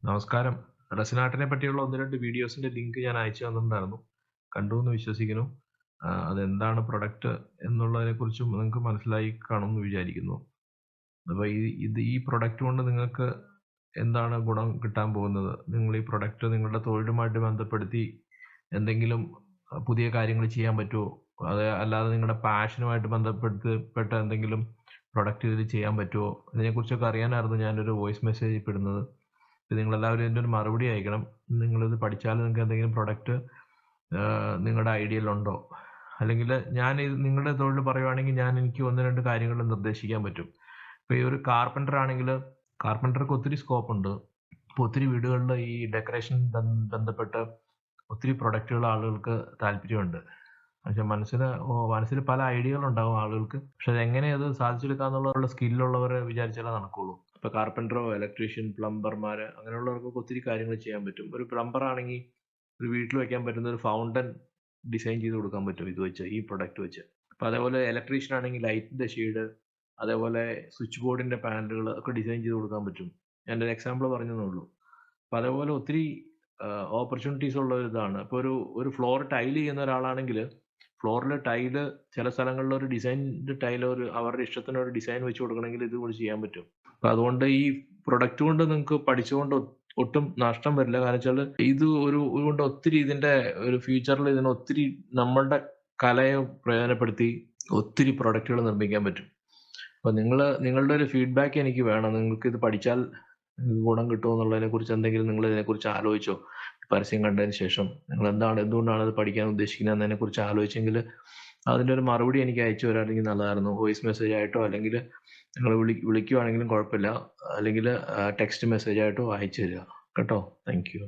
നമസ്കാരം. റെസിനാർട്ടിനെ പറ്റിയുള്ള 1, 2 വീഡിയോസിന്റെ ലിങ്ക് ഞാൻ അയച്ചു തന്നിട്ടുണ്ടായിരുന്നു. കണ്ടു എന്ന് വിശ്വസിക്കുന്നു. അതെന്താണ് പ്രൊഡക്റ്റ് എന്നുള്ളതിനെക്കുറിച്ചും നിങ്ങൾക്ക് മനസ്സിലായി കാണുമെന്ന് വിചാരിക്കുന്നു. അപ്പോൾ ഈ പ്രൊഡക്റ്റ് കൊണ്ട് നിങ്ങൾക്ക് എന്താണ് ഗുണം കിട്ടാൻ പോകുന്നത്? നിങ്ങൾ ഈ പ്രൊഡക്റ്റ് നിങ്ങളുടെ തൊഴിലുമായിട്ട് ബന്ധപ്പെടുത്തി എന്തെങ്കിലും പുതിയ കാര്യങ്ങൾ ചെയ്യാൻ പറ്റുമോ? അല്ലാതെ നിങ്ങളുടെ പാഷനുമായിട്ട് ബന്ധപ്പെട്ട എന്തെങ്കിലും പ്രൊഡക്റ്റ് ഇതിൽ ചെയ്യാൻ പറ്റുമോ? ഇതിനെക്കുറിച്ചൊക്കെ അറിയാനായിരുന്നു ഞാനൊരു വോയിസ് മെസ്സേജ് ഇപ്പോൾ ഇടുന്നത്. നിങ്ങളെല്ലാവരും ഇതിൻ്റെ ഒരു മറുപടി അയക്കണം. നിങ്ങളിത് പഠിച്ചാൽ നിങ്ങൾക്ക് എന്തെങ്കിലും പ്രൊഡക്റ്റ് നിങ്ങളുടെ ഐഡിയയിലുണ്ടോ? അല്ലെങ്കിൽ നിങ്ങളുടെ തൊഴിൽ പറയുവാണെങ്കിൽ എനിക്ക് 1, 2 കാര്യങ്ങൾ നിർദ്ദേശിക്കാൻ പറ്റും. ഇപ്പോൾ ഈ ഒരു കാർപ്പൻ്റർ ആണെങ്കിൽ കാർപ്പൻ്റർക്ക് ഒത്തിരി സ്കോപ്പ് ഉണ്ട്. ഇപ്പോൾ ഒത്തിരി വീടുകളിൽ ഈ ഡെക്കറേഷൻ ബന്ധപ്പെട്ട് ഒത്തിരി പ്രൊഡക്റ്റുകൾ ആളുകൾക്ക് താല്പര്യമുണ്ട്. പക്ഷെ മനസ്സിൽ പല ഐഡിയകളുണ്ടാവും ആളുകൾക്ക്. പക്ഷെ അതെങ്ങനെ അത് സാധിച്ചെടുക്കാന്നുള്ള സ്കില്ലുള്ളവർ വിചാരിച്ചാലേ നടക്കുള്ളൂ. ഇപ്പോൾ കാർപ്പൻ്ററോ, ഇലക്ട്രീഷ്യൻ, പ്ലംബർമാർ അങ്ങനെയുള്ളവർക്കൊക്കെ ഒത്തിരി കാര്യങ്ങൾ ചെയ്യാൻ പറ്റും. ഒരു പ്ലംബർ ആണെങ്കിൽ ഒരു വീട്ടിൽ വെക്കാൻ പറ്റുന്ന ഒരു ഫൗണ്ടൻ ഡിസൈൻ ചെയ്ത് കൊടുക്കാൻ പറ്റും ഈ പ്രൊഡക്റ്റ് വെച്ച്. അപ്പോൾ അതേപോലെ ഇലക്ട്രീഷ്യൻ ആണെങ്കിൽ ലൈറ്റിൻ്റെ ഷെയ്ഡ്, അതേപോലെ സ്വിച്ച് ബോർഡിൻ്റെ പാനലുകൾ ഒക്കെ ഡിസൈൻ ചെയ്ത് കൊടുക്കാൻ പറ്റും. ഞാൻ ഒരു എക്സാമ്പിൾ പറഞ്ഞതേ ഉള്ളൂ. അപ്പോൾ അതേപോലെ ഒത്തിരി ഓപ്പർച്യൂണിറ്റീസ് ഉള്ള ഒരു ഇതാണ്. ഇപ്പോൾ ഒരു ഫ്ലോർ ടൈൽ ചെയ്യുന്ന ഒരാളാണെങ്കിൽ ഫ്ലോറിലെ ടൈല് ചില സ്ഥലങ്ങളിൽ ഒരു ഡിസൈൻഡ് ടൈൽ അവരുടെ ഇഷ്ടത്തിന് ഒരു ഡിസൈൻ വെച്ച് കൊടുക്കണമെങ്കിൽ ഇതുകൊണ്ട് ചെയ്യാൻ പറ്റും. അപ്പോൾ അതുകൊണ്ട് ഈ പ്രൊഡക്റ്റ് കൊണ്ട് നിങ്ങൾക്ക് പഠിച്ചുകൊണ്ട് ഒട്ടും നഷ്ടം വരില്ല. കാരണം വെച്ചാൽ ഇതുകൊണ്ട് ഒത്തിരി ഇതിന്റെ ഒരു ഫ്യൂച്ചറിൽ ഒത്തിരി നമ്മളുടെ കലയെ പ്രയോജനപ്പെടുത്തി ഒത്തിരി പ്രൊഡക്റ്റുകൾ നിർമ്മിക്കാൻ പറ്റും. അപ്പോൾ നിങ്ങളുടെ ഒരു ഫീഡ്ബാക്ക് എനിക്ക് വേണം. നിങ്ങൾക്ക് ഇത് പഠിച്ചാൽ ഗുണം കിട്ടുമോ എന്നുള്ളതിനെക്കുറിച്ച് എന്തെങ്കിലും നിങ്ങൾ ഇതിനെക്കുറിച്ച് ആലോചിച്ചോ? പരസ്യം കണ്ടതിന് ശേഷം നിങ്ങൾ എന്തുകൊണ്ടാണ് ഇത് പഠിക്കാൻ ഉദ്ദേശിക്കുന്നത് എന്നതിനെക്കുറിച്ച് ആലോചിച്ചെങ്കിൽ അതിൻ്റെ ഒരു മറുപടി എനിക്ക് അയച്ചു തരാണെങ്കിൽ നല്ലതായിരുന്നു. വോയിസ് മെസ്സേജ് ആയിട്ടോ അല്ലെങ്കിൽ നിങ്ങൾ വിളിക്കുവാണെങ്കിലും കുഴപ്പമില്ല. അല്ലെങ്കിൽ ടെക്സ്റ്റ് മെസ്സേജ് ആയിട്ടോ അയച്ചു തരിക കേട്ടോ. Thank you.